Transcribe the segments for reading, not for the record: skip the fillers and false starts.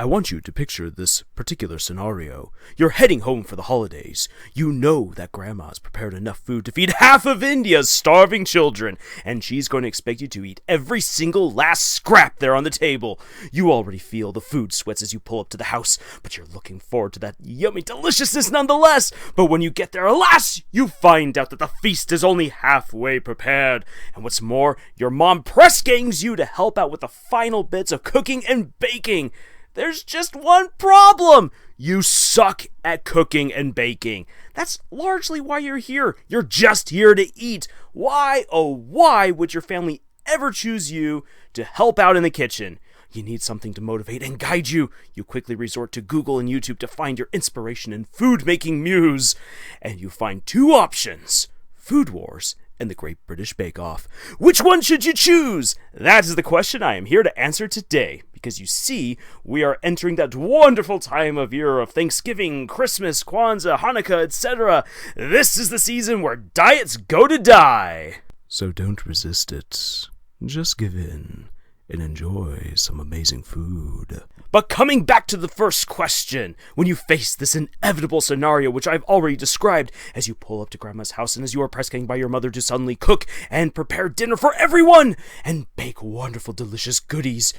I want you to picture this particular scenario. You're heading home for the holidays. You know that Grandma's prepared enough food to feed half of India's starving children, and she's going to expect you to eat every single last scrap there on the table. You already feel the food sweats as you pull up to the house, but you're looking forward to that yummy deliciousness nonetheless. But when you get there, alas, you find out that the feast is only halfway prepared. And what's more, your mom press gangs you to help out with the final bits of cooking and baking. There's just one problem. You suck at cooking and baking. That's largely why you're here. You're just here to eat. Why, oh why would your family ever choose you to help out in the kitchen? You need something to motivate and guide you. You quickly resort to Google and YouTube to find your inspiration in food-making muse. And you find two options: Food Wars and the Great British Bake Off. Which one should you choose? That is the question I am here to answer today. Because you see, we are entering that wonderful time of year of Thanksgiving, Christmas, Kwanzaa, Hanukkah, etc. This is the season where diets go to die. So don't resist it. Just give in and enjoy some amazing food. But coming back to the first question, when you face this inevitable scenario, which I've already described, as you pull up to Grandma's house and as you are pressing by your mother to suddenly cook and prepare dinner for everyone and bake wonderful, delicious goodies,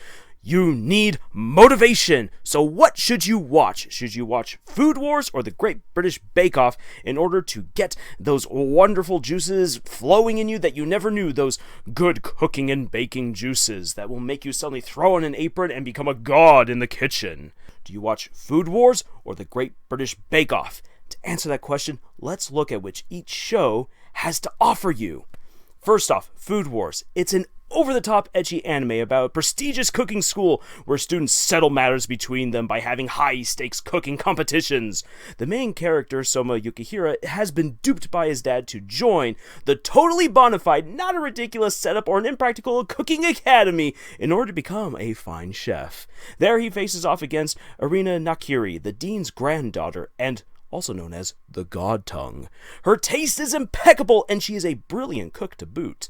you need motivation. So what should you watch? Should you watch Food Wars or the Great British Bake Off in order to get those wonderful juices flowing in you that you never knew, those good cooking and baking juices that will make you suddenly throw on an apron and become a god in the kitchen? Do you watch Food Wars or the Great British Bake Off? To answer that question, let's look at which each show has to offer you. First off, Food Wars. It's an over-the-top edgy anime about a prestigious cooking school where students settle matters between them by having high-stakes cooking competitions. The main character, Soma Yukihira, has been duped by his dad to join the totally bona fide, not a ridiculous setup or an impractical cooking academy in order to become a fine chef. There he faces off against Arina Nakiri, the dean's granddaughter, and also known as the God Tongue. Her taste is impeccable, and she is a brilliant cook to boot.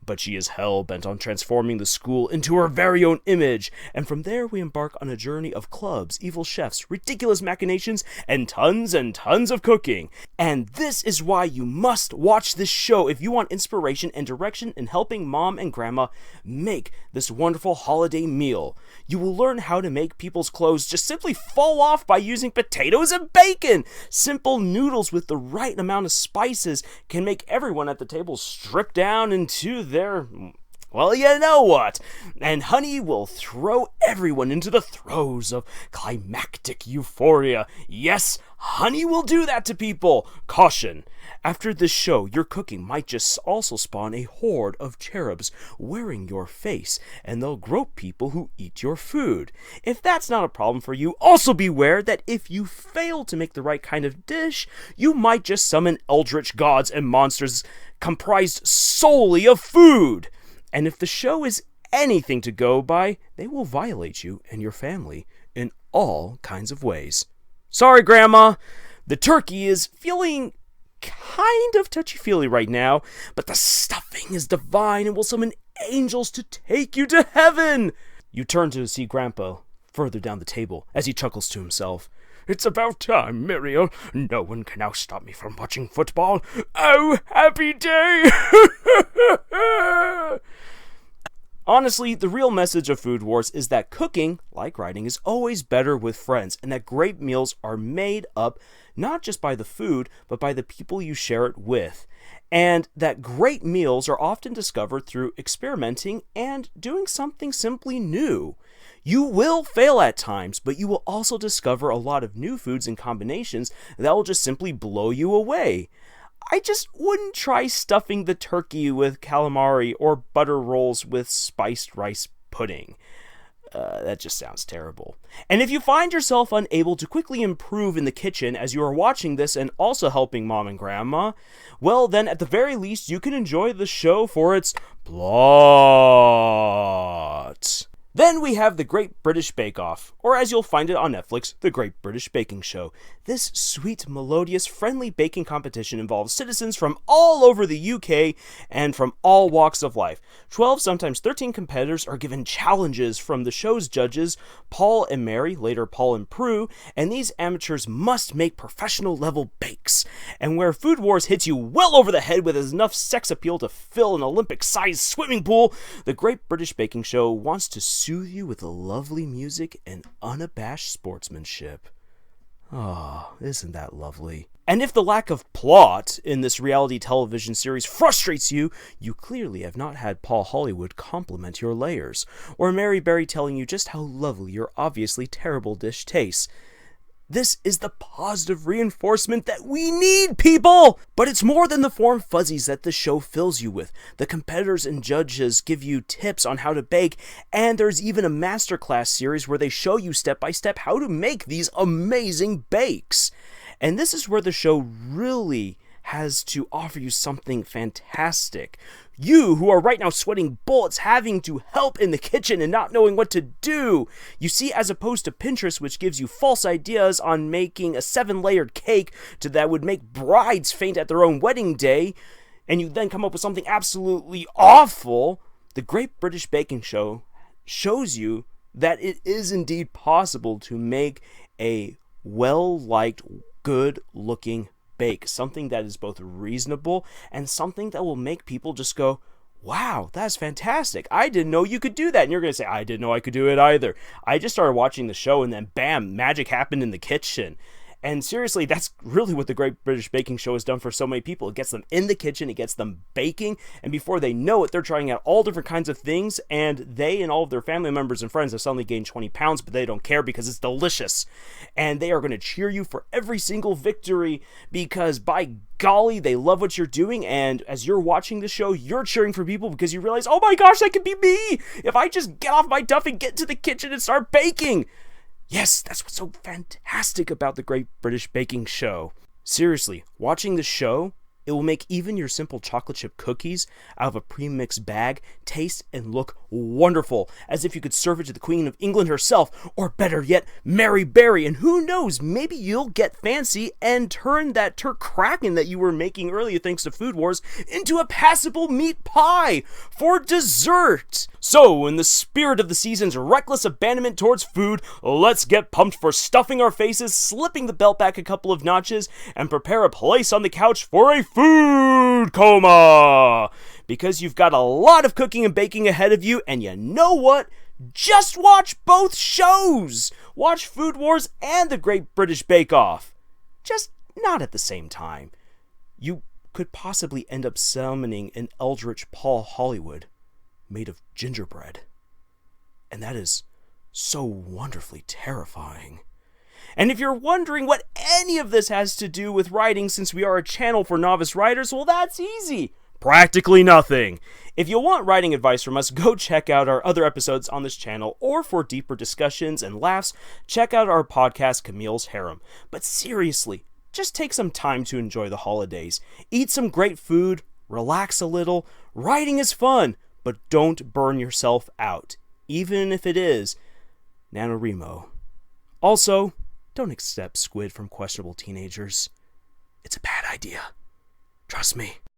But she is hell-bent on transforming the school into her very own image, and from there we embark on a journey of clubs, evil chefs, ridiculous machinations, and tons of cooking. And this is why you must watch this show if you want inspiration and direction in helping Mom and Grandma make this wonderful holiday meal. You will learn how to make people's clothes just simply fall off by using potatoes and bacon. Simple noodles with the right amount of spices can make everyone at the table strip down into their, well, you know what. And honey will throw everyone into the throes of climactic euphoria. Yes, honey will do that to people. Caution. After this show, your cooking might just also spawn a horde of cherubs wearing your face, and they'll grope people who eat your food. If that's not a problem for you, also beware that if you fail to make the right kind of dish, you might just summon eldritch gods and monsters comprised solely of food. And if the show is anything to go by, they will violate you and your family in all kinds of ways. Sorry, Grandma. The turkey is feeling kind of touchy-feely right now, but the stuffing is divine and will summon angels to take you to heaven. You turn to see Grandpa further down the table as he chuckles to himself. It's about time, Muriel. No one can now stop me from watching football. Oh, happy day! Honestly, the real message of Food Wars is that cooking, like writing, is always better with friends, and that great meals are made up not just by the food, but by the people you share it with. And that great meals are often discovered through experimenting and doing something simply new. You will fail at times, but you will also discover a lot of new foods and combinations that will just simply blow you away. I just wouldn't try stuffing the turkey with calamari or butter rolls with spiced rice pudding. That just sounds terrible. And if you find yourself unable to quickly improve in the kitchen as you are watching this and also helping Mom and Grandma, well then at the very least you can enjoy the show for its plot. Then we have The Great British Bake Off, or as you'll find it on Netflix, The Great British Baking Show. This sweet, melodious, friendly baking competition involves citizens from all over the UK and from all walks of life. 12, sometimes 13 competitors are given challenges from the show's judges, Paul and Mary, later Paul and Prue, and these amateurs must make professional level bakes. And where Food Wars hits you well over the head with enough sex appeal to fill an Olympic-sized swimming pool, The Great British Baking Show wants to soothe you with lovely music and unabashed sportsmanship. Oh, isn't that lovely? And if the lack of plot in this reality television series frustrates you, you clearly have not had Paul Hollywood compliment your layers, or Mary Berry telling you just how lovely your obviously terrible dish tastes. This is the positive reinforcement that we need, people! But it's more than the warm fuzzies that the show fills you with. The competitors and judges give you tips on how to bake, and there's even a masterclass series where they show you step by step how to make these amazing bakes. And this is where the show really has to offer you something fantastic. You, who are right now sweating bullets, having to help in the kitchen and not knowing what to do. You see, as opposed to Pinterest, which gives you false ideas on making a 7-layered cake that would make brides faint at their own wedding day, and you then come up with something absolutely awful, The Great British Baking Show shows you that it is indeed possible to make a well-liked, good-looking bake, something that is both reasonable and something that will make people just go, wow, that's fantastic. I didn't know you could do that. And you're going to say, I didn't know I could do it either. I just started watching the show and then bam, magic happened in the kitchen. And seriously, that's really what the Great British Baking Show has done for so many people. It gets them in the kitchen, it gets them baking, and before they know it, they're trying out all different kinds of things, and they and all of their family members and friends have suddenly gained 20 pounds, but they don't care because it's delicious. And they are going to cheer you for every single victory because, by golly, they love what you're doing, and as you're watching the show, you're cheering for people because you realize, oh my gosh, that could be me! If I just get off my duff and get to the kitchen and start baking! Yes, that's what's so fantastic about the Great British Baking Show. Seriously, watching the show, it will make even your simple chocolate chip cookies out of a pre-mixed bag taste and look wonderful, as if you could serve it to the Queen of England herself, or better yet, Mary Berry. And who knows, maybe you'll get fancy and turn that Turk Kraken that you were making earlier thanks to Food Wars into a passable meat pie for dessert. So, in the spirit of the season's reckless abandonment towards food, let's get pumped for stuffing our faces, slipping the belt back a couple of notches, and prepare a place on the couch for a food coma! Because you've got a lot of cooking and baking ahead of you, and you know what? Just watch both shows! Watch Food Wars and The Great British Bake Off. Just not at the same time. You could possibly end up summoning an eldritch Paul Hollywood made of gingerbread. And that is so wonderfully terrifying. And if you're wondering what any of this has to do with writing, since we are a channel for novice writers, well, that's easy. Practically nothing. If you want writing advice from us, go check out our other episodes on this channel, or for deeper discussions and laughs, check out our podcast, Camille's Harem. But seriously, just take some time to enjoy the holidays. Eat some great food, relax a little. Writing is fun, but don't burn yourself out, even if it is NaNoWriMo. Also, don't accept squid from questionable teenagers. It's a bad idea. Trust me.